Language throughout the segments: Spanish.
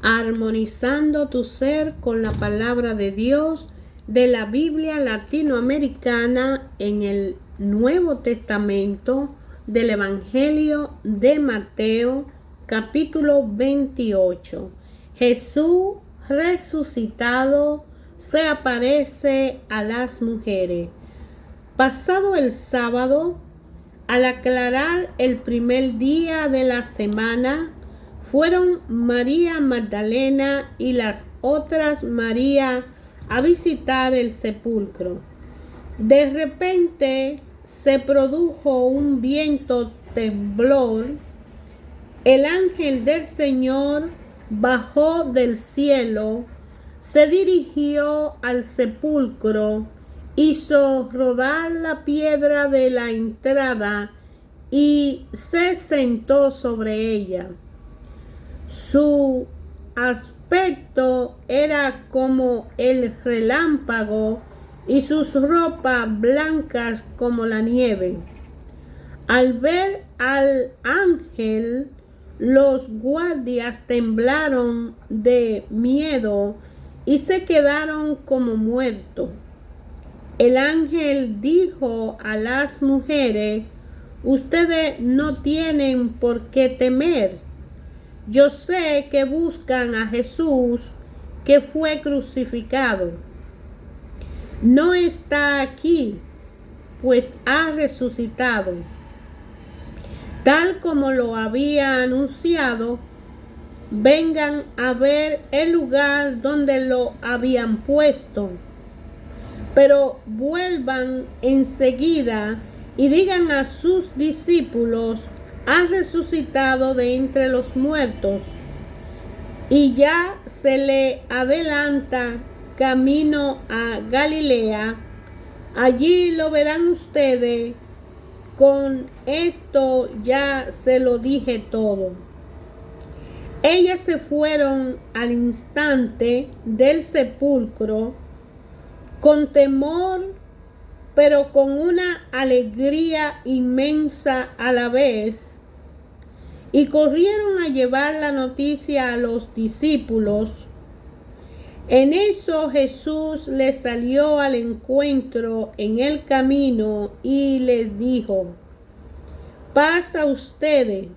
armonizando tu ser con la palabra de Dios de la Biblia latinoamericana en el Nuevo Testamento del Evangelio de Mateo, capítulo 28. Jesús resucitado se aparece a las mujeres. Pasado el sábado, al aclarar el primer día de la semana, fueron María Magdalena y las otras María a visitar el sepulcro. De repente se produjo un viento temblor. El ángel del Señor bajó del cielo, se dirigió al sepulcro, hizo rodar la piedra de la entrada y se sentó sobre ella. Su aspecto era como el relámpago y sus ropas blancas como la nieve. Al ver al ángel, los guardias temblaron de miedo y se quedaron como muertos. El ángel dijo a las mujeres: ustedes no tienen por qué temer. Yo sé que buscan a Jesús que fue crucificado. No está aquí, pues ha resucitado. Tal como lo había anunciado, vengan a ver el lugar donde lo habían puesto. Pero vuelvan enseguida y digan a sus discípulos: ha resucitado de entre los muertos y ya se le adelanta camino a Galilea. Allí lo verán ustedes. Con esto ya se lo dije todo. Ellas se fueron al instante del sepulcro con temor, pero con una alegría inmensa a la vez, y corrieron a llevar la noticia a los discípulos. En eso Jesús les salió al encuentro en el camino y les dijo: paz a ustedes.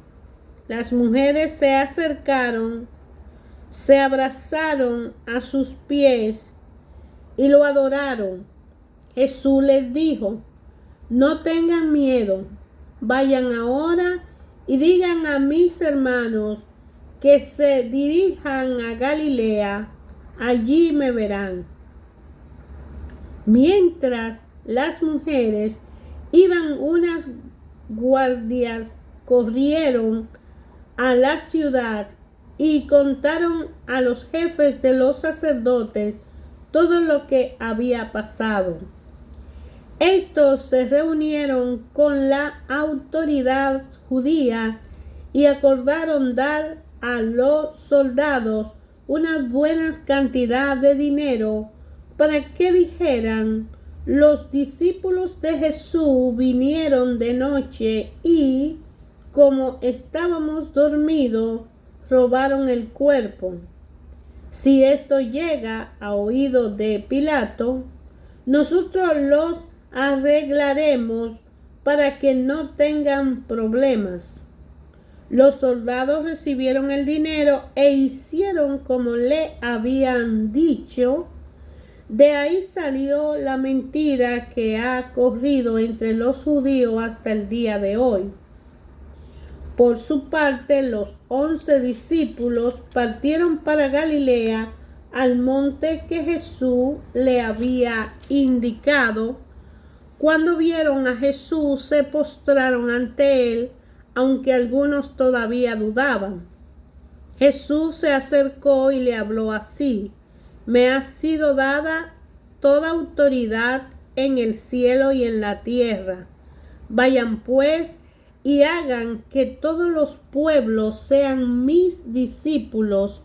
Las mujeres se acercaron, se abrazaron a sus pies y lo adoraron. Jesús les dijo: no tengan miedo, vayan ahora y digan a mis hermanos que se dirijan a Galilea, allí me verán. Mientras las mujeres iban, unas guardias corrieron a la ciudad y contaron a los jefes de los sacerdotes todo lo que había pasado. Estos se reunieron con la autoridad judía y acordaron dar a los soldados una buena cantidad de dinero para que dijeran: los discípulos de Jesús vinieron de noche y, como estábamos dormidos, robaron el cuerpo. Si esto llega a oído de Pilato, nosotros los arreglaremos para que no tengan problemas. Los soldados recibieron el dinero e hicieron como le habían dicho. De ahí salió la mentira que ha corrido entre los judíos hasta el día de hoy. Por su parte, los 11 discípulos partieron para Galilea, al monte que Jesús le había indicado. Cuando vieron a Jesús, se postraron ante él, aunque algunos todavía dudaban. Jesús se acercó y le habló así: me ha sido dada toda autoridad en el cielo y en la tierra. Vayan pues y hagan que todos los pueblos sean mis discípulos.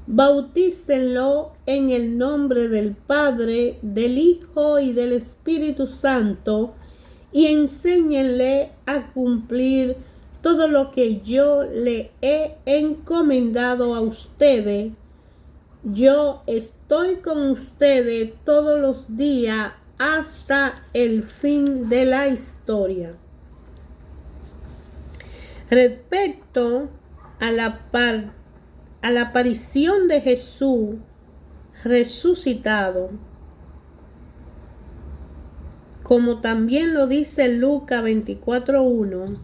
Bautícenlo en el nombre del Padre, del Hijo y del Espíritu Santo, y enséñenle a cumplir todo lo que yo le he encomendado a ustedes. yo estoy con ustedes todos los días hasta el fin de la historia. Respecto a la aparición de Jesús resucitado, como también lo dice Lucas 24:1,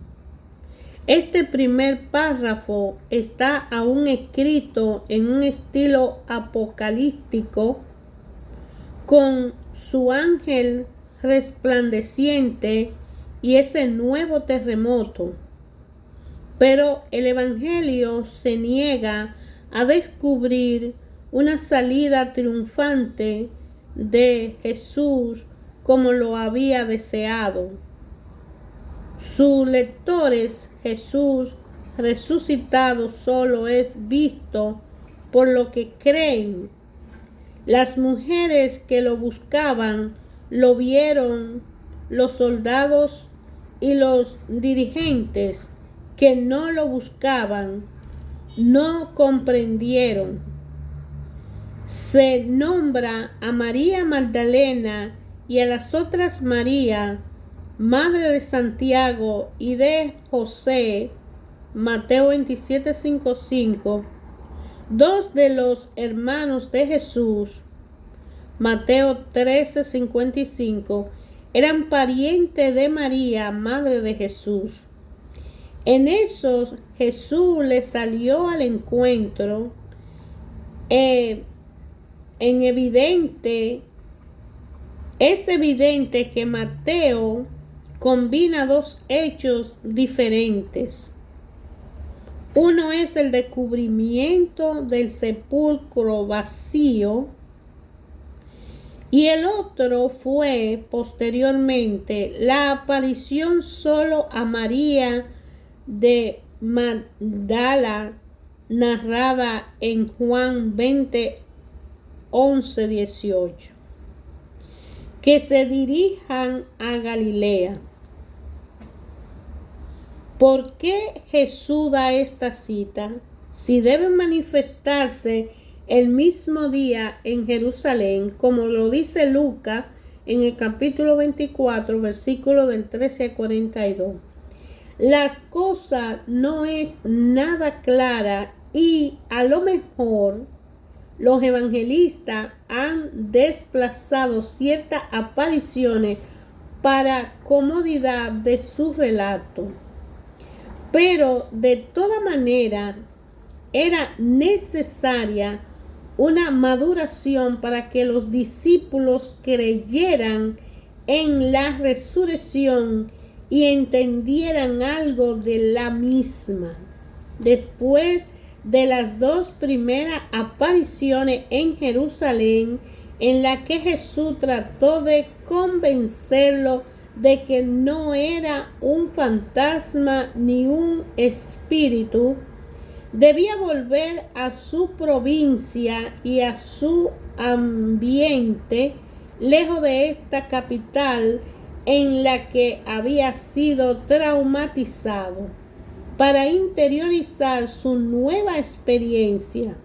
este primer párrafo está aún escrito en un estilo apocalíptico, con su ángel resplandeciente y ese nuevo terremoto. Pero el Evangelio se niega a descubrir una salida triunfante de Jesús como lo había deseado. Sus lectores, Jesús resucitado solo es visto por lo que creen. Las mujeres que lo buscaban lo vieron, los soldados y los dirigentes que no lo buscaban no comprendieron. Se nombra a María Magdalena y a las otras María, madre de Santiago y de José, Mateo 27:5, dos de los hermanos de Jesús, Mateo 13:55, eran parientes de María, madre de Jesús. En eso Jesús le salió al encuentro. Es evidente que Mateo combina dos hechos diferentes. Uno es el descubrimiento del sepulcro vacío y el otro fue posteriormente la aparición solo a María de Magdala, narrada en Juan 20:11-18. Que se dirijan a Galilea. ¿Por qué Jesús da esta cita? Si deben manifestarse el mismo día en Jerusalén, como lo dice Lucas en el capítulo 24, versículo del 13 al 42. Las cosas no es nada clara y a lo mejor los evangelistas han desplazado ciertas apariciones para comodidad de su relato. Pero de toda manera era necesaria una maduración para que los discípulos creyeran en la resurrección y entendieran algo de la misma. Después de las dos primeras apariciones en Jerusalén, en la que Jesús trató de convencerlo de que no era un fantasma ni un espíritu, debía volver a su provincia y a su ambiente, lejos de esta capital en la que había sido traumatizado, para interiorizar su nueva experiencia.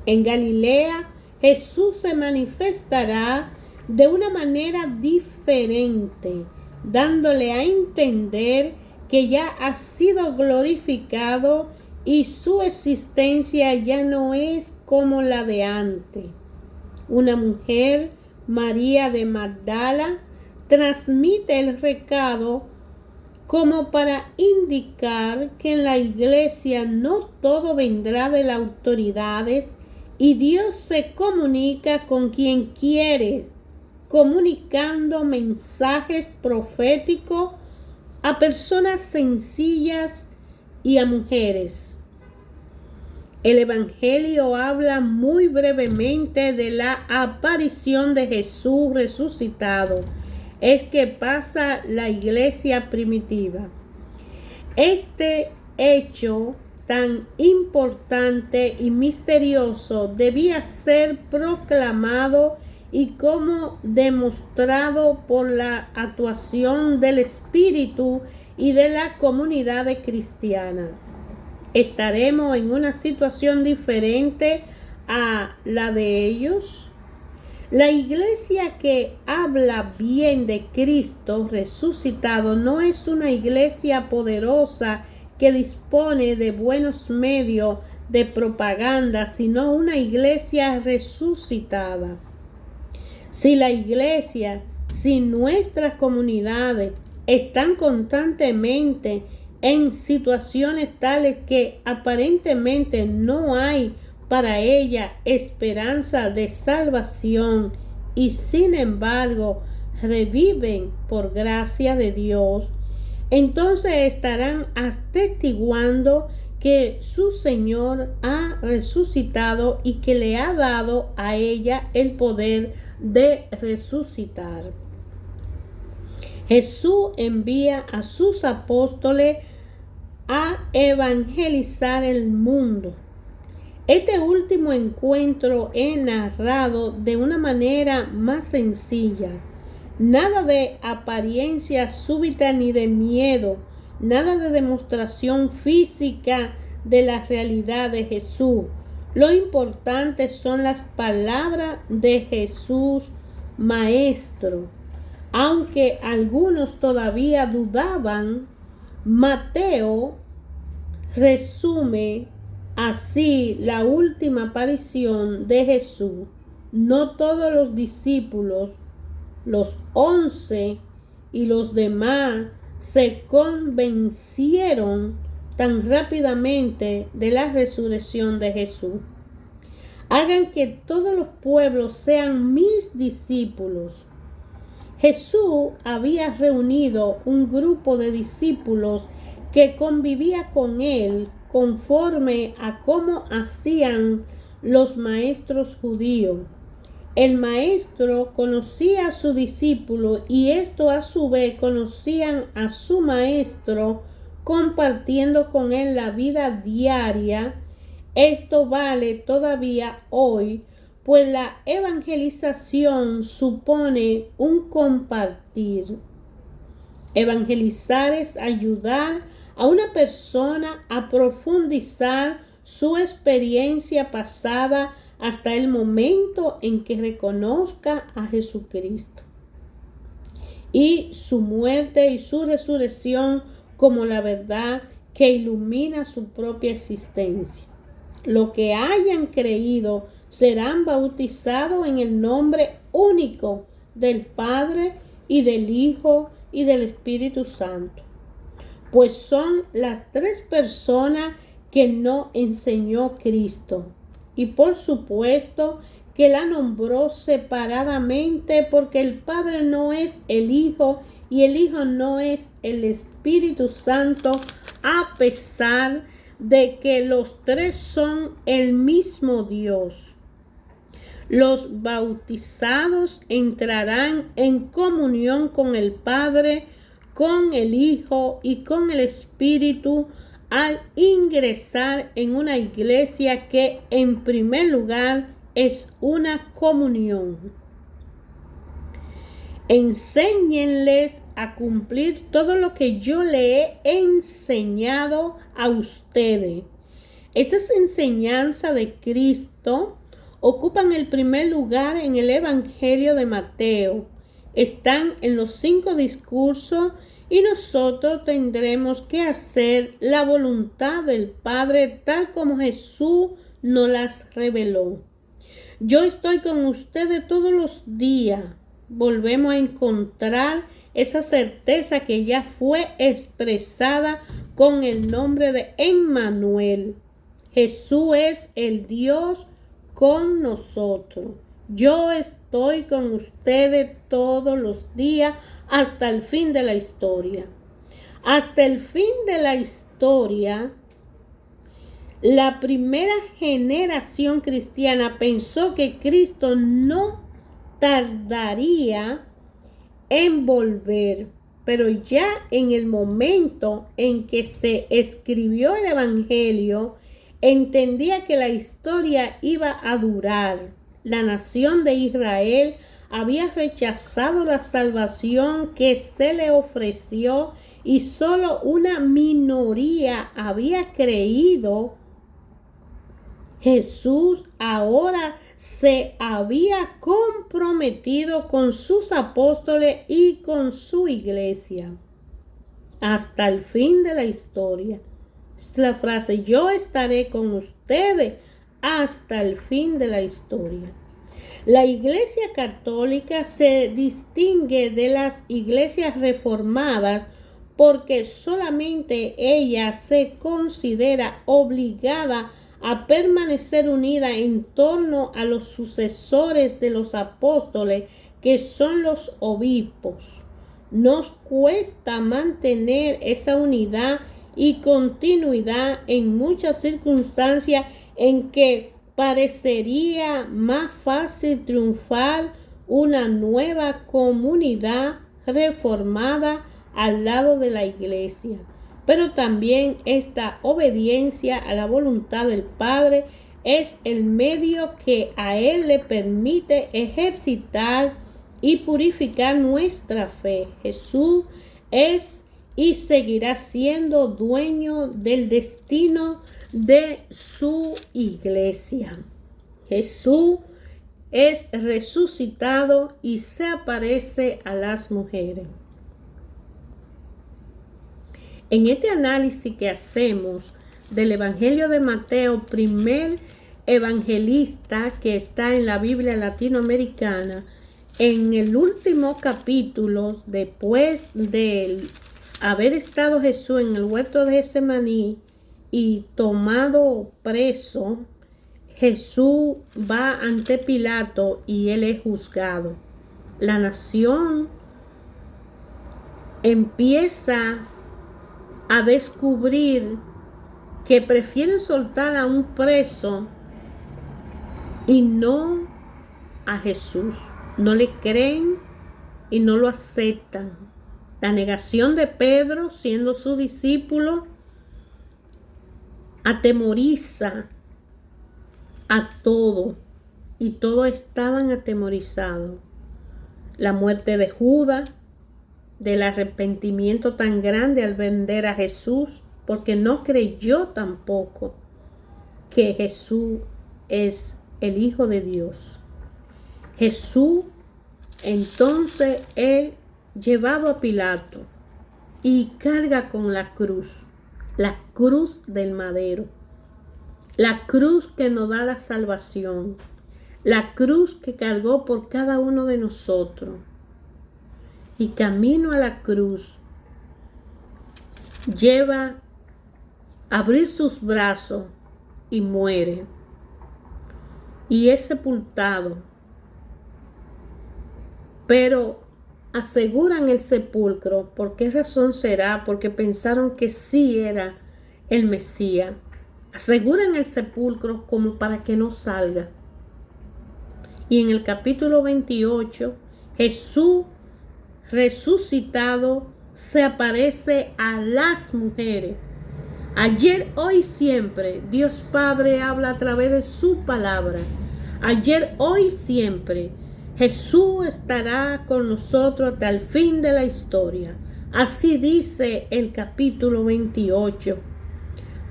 En Galilea, Jesús se manifestará de una manera diferente, dándole a entender que ya ha sido glorificado y su existencia ya no es como la de antes. Una mujer, María de Magdala, transmite el recado como para indicar que en la iglesia no todo vendrá de las autoridades y Dios se comunica con quien quiere, comunicando mensajes proféticos a personas sencillas y a mujeres. El Evangelio habla muy brevemente de la aparición de Jesús resucitado. Es que pasa la iglesia primitiva. Este hecho tan importante y misterioso debía ser proclamado y como demostrado por la actuación del Espíritu y de la comunidad cristiana. Estaremos en una situación diferente a la de ellos? La iglesia que habla bien de Cristo resucitado no es una iglesia poderosa que dispone de buenos medios de propaganda, sino una iglesia resucitada. Si la iglesia, si nuestras comunidades están constantemente en situaciones tales que aparentemente no hay para ella esperanza de salvación y sin embargo reviven por gracia de Dios, entonces estarán atestiguando que su Señor ha resucitado y que le ha dado a ella el poder de resucitar. Jesús envía a sus apóstoles a evangelizar el mundo. Este último encuentro es narrado de una manera más sencilla. Nada de apariencia súbita ni de miedo, nada de demostración física de la realidad de Jesús. Lo importante son las palabras de Jesús, Maestro. Aunque algunos todavía dudaban, Mateo resume así la última aparición de Jesús. No todos los discípulos, los 11 y los demás, se convencieron tan rápidamente de la resurrección de Jesús. Hagan que todos los pueblos sean mis discípulos. Jesús había reunido un grupo de discípulos que convivía con él conforme a cómo hacían los maestros judíos. El maestro conocía a su discípulo y estos a su vez conocían a su maestro, compartiendo con él la vida diaria. Esto vale todavía hoy, pues la evangelización supone un compartir. Evangelizar es ayudar a una persona a profundizar su experiencia pasada hasta el momento en que reconozca a Jesucristo y su muerte y su resurrección como la verdad que ilumina su propia existencia. Los que hayan creído serán bautizados en el nombre único del Padre y del Hijo y del Espíritu Santo, pues son las tres personas que nos enseñó Cristo. Y por supuesto que la nombró separadamente, porque el Padre no es el Hijo y el Hijo no es el Espíritu Santo, a pesar de que los tres son el mismo Dios. Los bautizados entrarán en comunión con el Padre, con el Hijo y con el Espíritu al ingresar en una iglesia que en primer lugar es una comunión. Enséñenles a cumplir todo lo que yo le he enseñado a ustedes. Estas enseñanzas de Cristo ocupan el primer lugar en el Evangelio de Mateo. Están en los 5 discursos y nosotros tendremos que hacer la voluntad del Padre tal como Jesús nos las reveló. Yo estoy con ustedes todos los días. Volvemos a encontrar esa certeza que ya fue expresada con el nombre de Emmanuel. Jesús es el Dios con nosotros. Yo estoy con ustedes todos los días hasta el fin de la historia. Hasta el fin de la historia, la primera generación cristiana pensó que Cristo no tardaría en volver, pero ya en el momento en que se escribió el Evangelio, entendía que la historia iba a durar. La nación de Israel había rechazado la salvación que se le ofreció y solo una minoría había creído. Jesús ahora se había comprometido con sus apóstoles y con su iglesia hasta el fin de la historia. Es la frase: yo estaré con ustedes hasta el fin de la historia. La Iglesia Católica se distingue de las iglesias reformadas porque solamente ella se considera obligada a permanecer unida en torno a los sucesores de los apóstoles, que son los obispos. Nos cuesta mantener esa unidad y continuidad en muchas circunstancias en que parecería más fácil triunfar una nueva comunidad reformada al lado de la iglesia. Pero también esta obediencia a la voluntad del Padre es el medio que a Él le permite ejercitar y purificar nuestra fe. Jesús es y seguirá siendo dueño del destino de su iglesia. Jesús es resucitado y se aparece a las mujeres. En este análisis que hacemos del Evangelio de Mateo, primer evangelista que está en la Biblia latinoamericana, en el último capítulo, después de haber estado Jesús en el huerto de Getsemaní y tomado preso, Jesús va ante Pilato y él es juzgado. La nación empieza a descubrir que prefieren soltar a un preso y no a Jesús. No le creen y no lo aceptan. La negación de Pedro, siendo su discípulo, atemoriza a todos, y todos estaban atemorizados. La muerte de Judas, del arrepentimiento tan grande al vender a Jesús, porque no creyó tampoco que Jesús es el Hijo de Dios. Jesús entonces es llevado a Pilato y carga con la cruz del madero, la cruz que nos da la salvación, la cruz que cargó por cada uno de nosotros. Y camino a la cruz lleva a abrir sus brazos y muere, y es sepultado. Pero aseguran el sepulcro. ¿Por qué razón será? Porque pensaron que sí era el Mesías. Aseguran el sepulcro como para que no salga. Y en el capítulo 28, Jesús resucitado se aparece a las mujeres. Ayer, hoy, siempre, Dios Padre habla a través de su palabra. Ayer, hoy, siempre, Jesús estará con nosotros hasta el fin de la historia. Así dice el capítulo 28.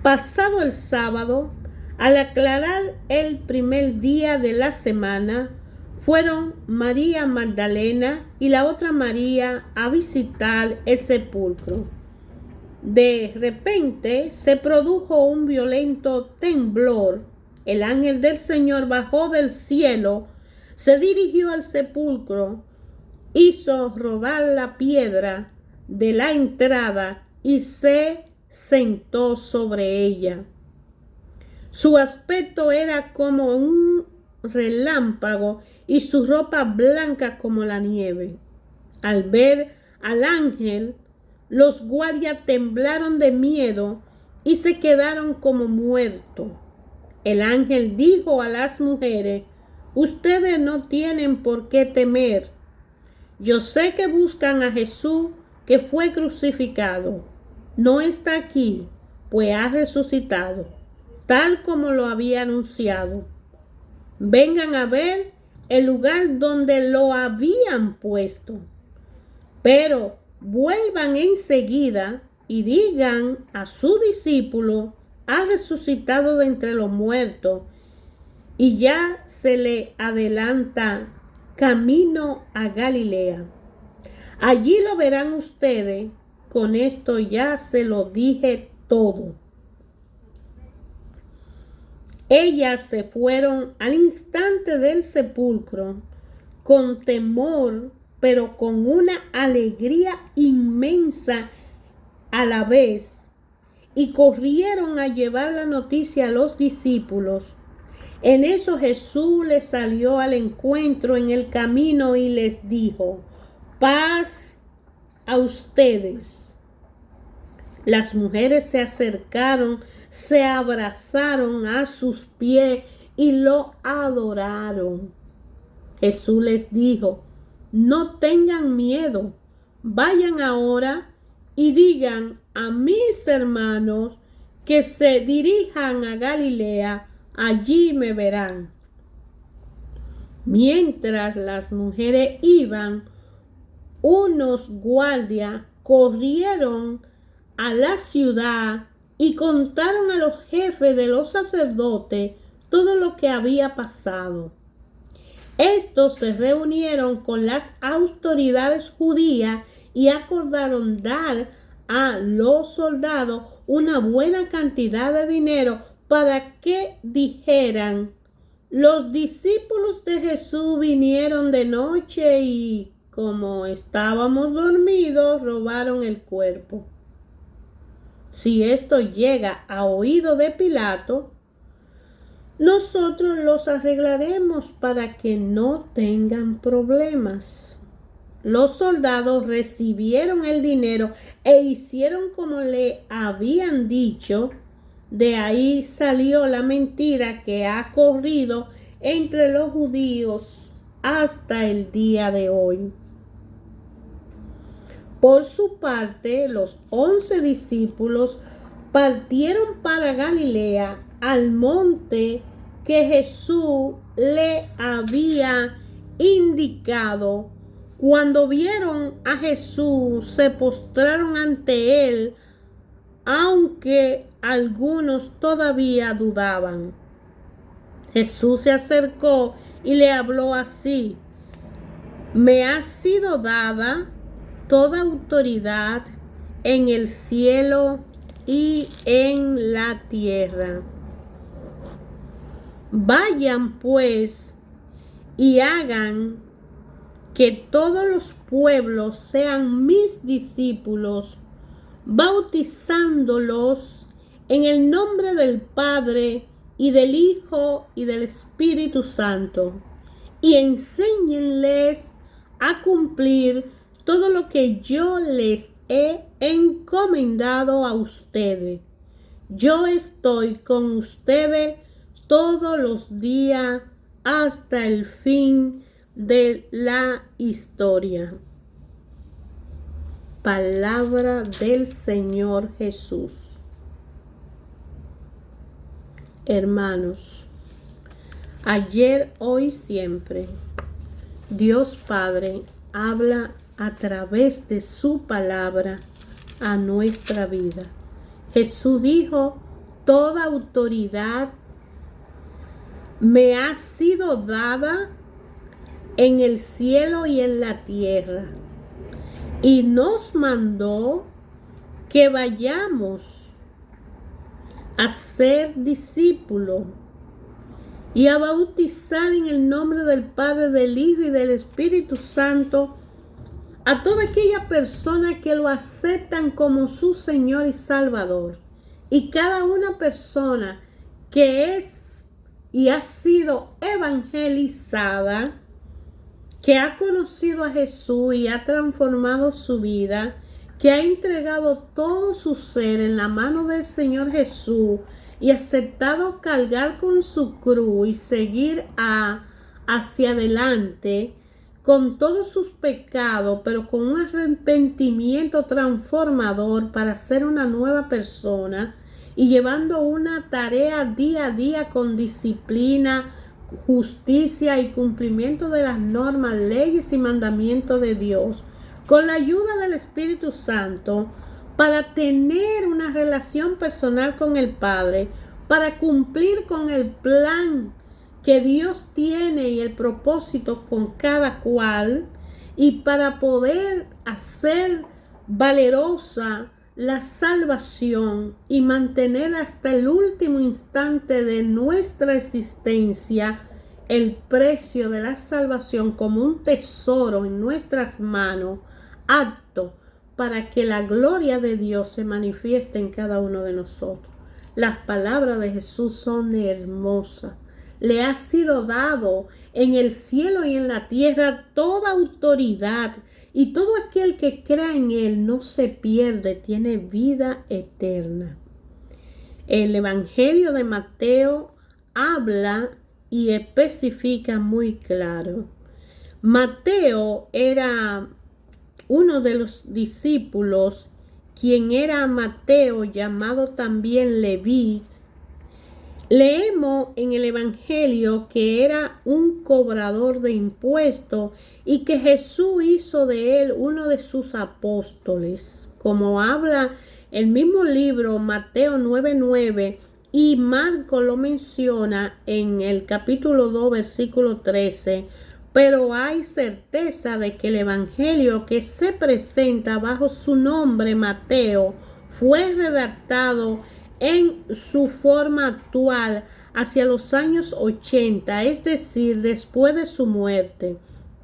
Pasado el sábado, al aclarar el primer día de la semana, fueron María Magdalena y la otra María a visitar el sepulcro. De repente se produjo un violento temblor. El ángel del Señor bajó del cielo, se dirigió al sepulcro, hizo rodar la piedra de la entrada y se sentó sobre ella. Su aspecto era como un relámpago y su ropa blanca como la nieve. Al ver al ángel, los guardias temblaron de miedo y se quedaron como muertos. El ángel dijo a las mujeres: ustedes no tienen por qué temer. Yo sé que buscan a Jesús, que fue crucificado. No está aquí, pues ha resucitado, tal como lo había anunciado. Vengan a ver el lugar donde lo habían puesto. Pero vuelvan enseguida y digan a su discípulo: ha resucitado de entre los muertos, y ya se le adelanta camino a Galilea. Allí lo verán ustedes. Con esto ya se lo dije todo. Ellas se fueron al instante del sepulcro, con temor, pero con una alegría inmensa a la vez, y corrieron a llevar la noticia a los discípulos. En eso Jesús les salió al encuentro en el camino y les dijo: paz a ustedes. Las mujeres se acercaron, se abrazaron a sus pies y lo adoraron. Jesús les dijo: no tengan miedo, vayan ahora y digan a mis hermanos que se dirijan a Galilea, allí me verán. Mientras las mujeres iban, unos guardias corrieron a la ciudad y contaron a los jefes de los sacerdotes todo lo que había pasado. Estos se reunieron con las autoridades judías y acordaron dar a los soldados una buena cantidad de dinero para que dijeran: los discípulos de Jesús vinieron de noche y, como estábamos dormidos, robaron el cuerpo. Si esto llega a oído de Pilato, nosotros los arreglaremos para que no tengan problemas. Los soldados recibieron el dinero e hicieron como le habían dicho. De ahí salió la mentira que ha corrido entre los judíos hasta el día de hoy. Por su parte, los 11 discípulos partieron para Galilea, al monte que Jesús le había indicado. Cuando vieron a Jesús, se postraron ante él, aunque algunos todavía dudaban. Jesús se acercó y le habló así: me ha sido dada toda autoridad en el cielo y en la tierra. Vayan pues y hagan que todos los pueblos sean mis discípulos, bautizándolos en el nombre del Padre y del Hijo y del Espíritu Santo, y enséñenles a cumplir todo lo que yo les he encomendado a ustedes. Yo estoy con ustedes todos los días hasta el fin de la historia. Palabra del Señor Jesús. Hermanos, ayer, hoy, siempre, Dios Padre habla a través de su palabra a nuestra vida. Jesús dijo: toda autoridad me ha sido dada en el cielo y en la tierra. Y nos mandó que vayamos a ser discípulos y a bautizar en el nombre del Padre, del Hijo y del Espíritu Santo a toda aquella persona que lo aceptan como su Señor y Salvador. Y cada una persona que es y ha sido evangelizada, que ha conocido a Jesús y ha transformado su vida, que ha entregado todo su ser en la mano del Señor Jesús y aceptado cargar con su cruz y seguir hacia adelante con todos sus pecados, pero con un arrepentimiento transformador para ser una nueva persona y llevando una tarea día a día con disciplina, justicia y cumplimiento de las normas, leyes y mandamientos de Dios, con la ayuda del Espíritu Santo, para tener una relación personal con el Padre, para cumplir con el plan que Dios tiene y el propósito con cada cual, y para poder hacer valerosa la salvación y mantener hasta el último instante de nuestra existencia el precio de la salvación como un tesoro en nuestras manos, apto para que la gloria de Dios se manifieste en cada uno de nosotros. Las palabras de Jesús son hermosas. Le ha sido dado en el cielo y en la tierra toda autoridad, y todo aquel que crea en él no se pierde, tiene vida eterna. El Evangelio de Mateo habla y especifica muy claro. Mateo era uno de los discípulos, quien era Mateo, llamado también Leví. Leemos en el Evangelio que era un cobrador de impuestos y que Jesús hizo de él uno de sus apóstoles, como habla el mismo libro Mateo 9:9, y Marco lo menciona en el capítulo 2, versículo 13. Pero hay certeza de que el Evangelio que se presenta bajo su nombre Mateo fue redactado en su forma actual hacia los años 80, es decir, después de su muerte.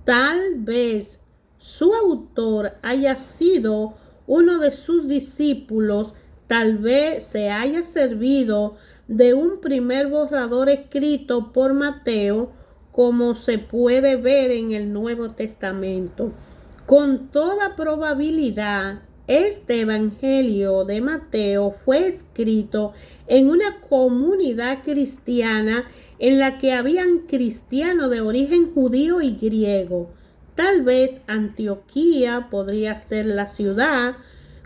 Tal vez su autor haya sido uno de sus discípulos, tal vez se haya servido de un primer borrador escrito por Mateo, como se puede ver en el Nuevo Testamento. Con toda probabilidad, este Evangelio de Mateo fue escrito en una comunidad cristiana en la que habían cristianos de origen judío y griego. Tal vez Antioquía podría ser la ciudad,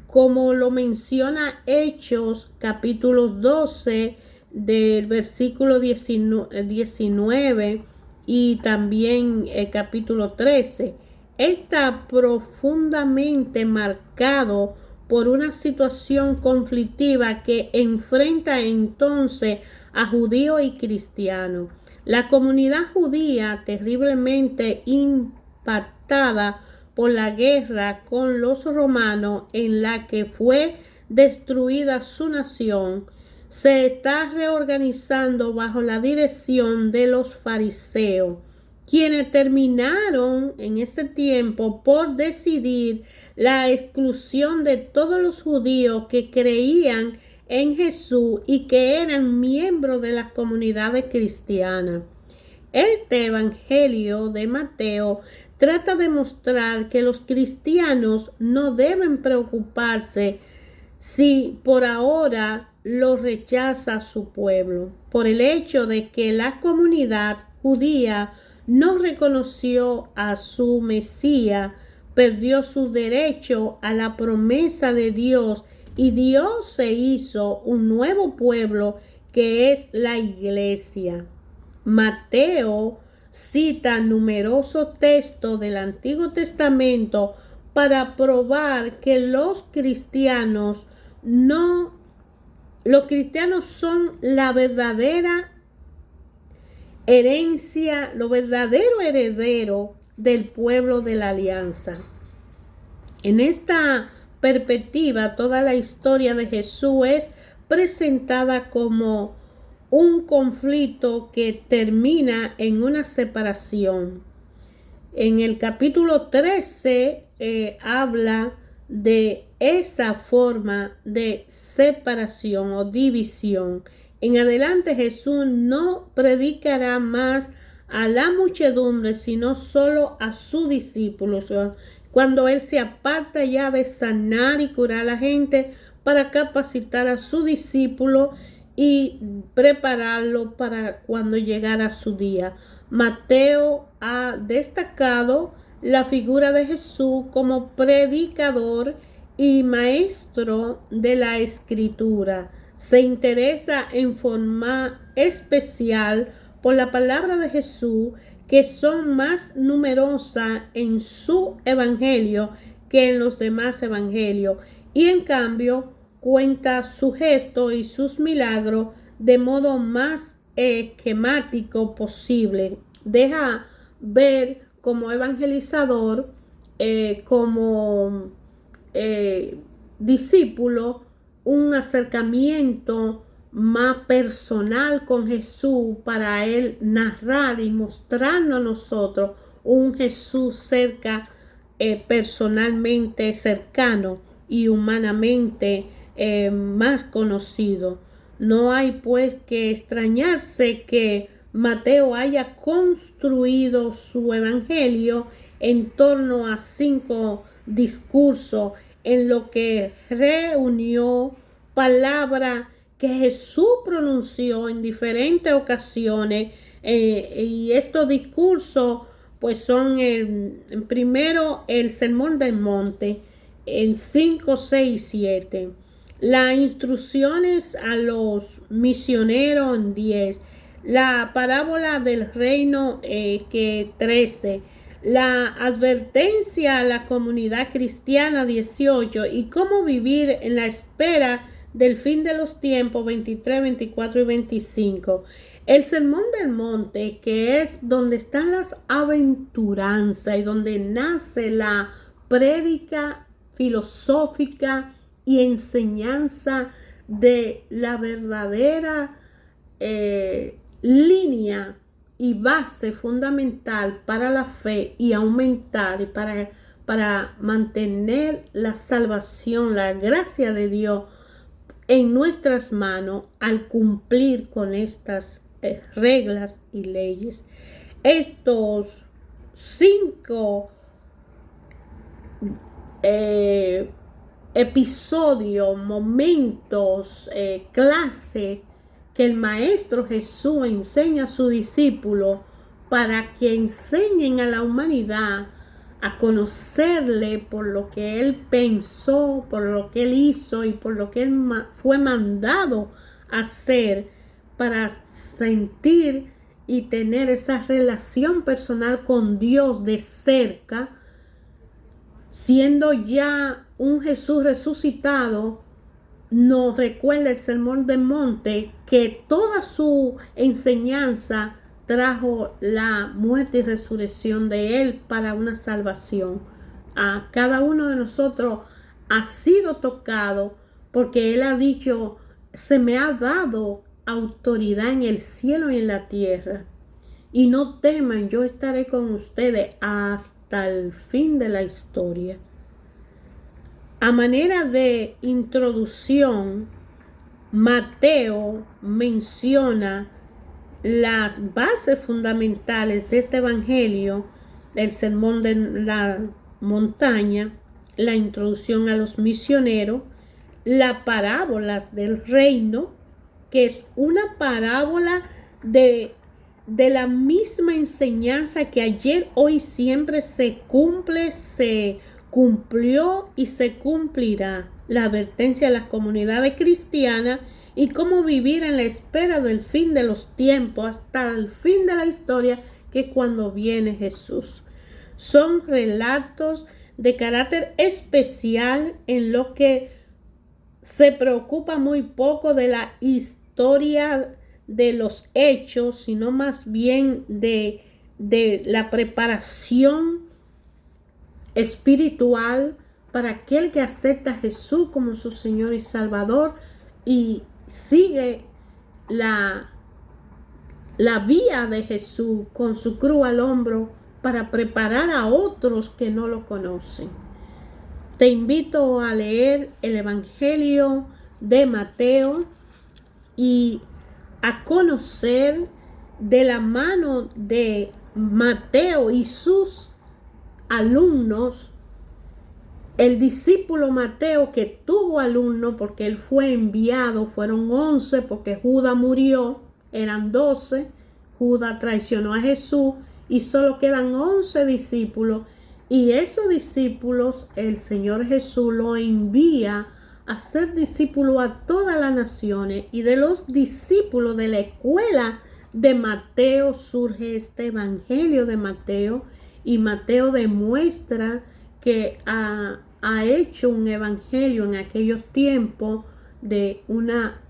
como lo menciona Hechos capítulo 12 del versículo 19 y también el capítulo 13. Está profundamente marcado por una situación conflictiva que enfrenta entonces a judíos y cristianos. La comunidad judía, terriblemente impactada por la guerra con los romanos en la que fue destruida su nación, se está reorganizando bajo la dirección de los fariseos, quienes terminaron en ese tiempo por decidir la exclusión de todos los judíos que creían en Jesús y que eran miembros de las comunidades cristianas. Este Evangelio de Mateo trata de mostrar que los cristianos no deben preocuparse si por ahora lo rechaza su pueblo, por el hecho de que la comunidad judía no reconoció a su Mesías, perdió su derecho a la promesa de Dios, y Dios se hizo un nuevo pueblo que es la iglesia. Mateo cita numerosos textos del Antiguo Testamento para probar que los cristianos son la verdadera herencia, lo verdadero heredero del pueblo de la alianza. En esta perspectiva, toda la historia de Jesús es presentada como un conflicto que termina en una separación. En el capítulo 13 habla de esa forma de separación o división. En adelante Jesús no predicará más a la muchedumbre, sino solo a sus discípulos. Cuando Él se aparta ya de sanar y curar a la gente, para capacitar a sus discípulos y prepararlo para cuando llegara su día. Mateo ha destacado la figura de Jesús como predicador y maestro de la Escritura. Se interesa en forma especial por la palabra de Jesús, que son más numerosas en su evangelio que en los demás evangelios, y en cambio cuenta su gesto y sus milagros de modo más esquemático posible. Deja ver como evangelizador, como discípulo, un acercamiento más personal con Jesús para él narrar y mostrarnos a nosotros un Jesús cerca, personalmente cercano y humanamente más conocido. No hay pues que extrañarse que Mateo haya construido su evangelio en torno a 5 discursos en lo que reunió palabras que Jesús pronunció en diferentes ocasiones, y estos discursos pues son primero el Sermón del Monte en 5, 6 y 7. Las instrucciones a los misioneros en 10. La parábola del reino, que 13. La advertencia a la comunidad cristiana 18. Y cómo vivir en la espera del fin de los tiempos 23, 24 y 25. El Sermón del Monte, que es donde están las aventuranzas y donde nace la prédica filosófica y enseñanza de la verdadera línea y base fundamental para la fe y aumentar y para mantener la salvación, la gracia de Dios en nuestras manos al cumplir con estas reglas y leyes. Estos 5 episodios, momentos, clase que el Maestro Jesús enseña a sus discípulos para que enseñen a la humanidad a conocerle por lo que él pensó, por lo que él hizo y por lo que él fue mandado a hacer, para sentir y tener esa relación personal con Dios de cerca, siendo ya un Jesús resucitado. Nos recuerda el Sermón del Monte que toda su enseñanza trajo la muerte y resurrección de él para una salvación. A cada uno de nosotros ha sido tocado porque él ha dicho: se me ha dado autoridad en el cielo y en la tierra, y no teman, yo estaré con ustedes hasta el fin de la historia. A manera de introducción, Mateo menciona las bases fundamentales de este evangelio: el sermón de la montaña, la introducción a los misioneros, las parábolas del reino, que es una parábola de la misma enseñanza que ayer, hoy, siempre se cumple, se cumplió y se cumplirá. La advertencia a las comunidades cristianas y cómo vivir en la espera del fin de los tiempos hasta el fin de la historia, que es cuando viene Jesús. Son relatos de carácter especial en lo que se preocupa muy poco de la historia de los hechos, sino más bien de la preparación espiritual para aquel que acepta a Jesús como su Señor y Salvador y sigue la vía de Jesús con su cruz al hombro para preparar a otros que no lo conocen. Te invito a leer el Evangelio de Mateo y a conocer de la mano de Mateo y sus alumnos, el discípulo Mateo, que tuvo alumnos porque él fue enviado. Fueron 11 porque Judas murió, eran 12. Judas traicionó a Jesús y solo quedan 11 discípulos, y esos discípulos el Señor Jesús lo envía a ser discípulo a todas las naciones, y de los discípulos de la escuela de Mateo surge este evangelio de Mateo, y Mateo demuestra que ha hecho un evangelio en aquellos tiempos de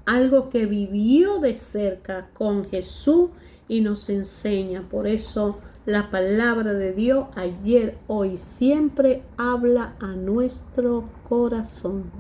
algo que vivió de cerca con Jesús y nos enseña. Por eso la palabra de Dios ayer, hoy, siempre habla a nuestro corazón.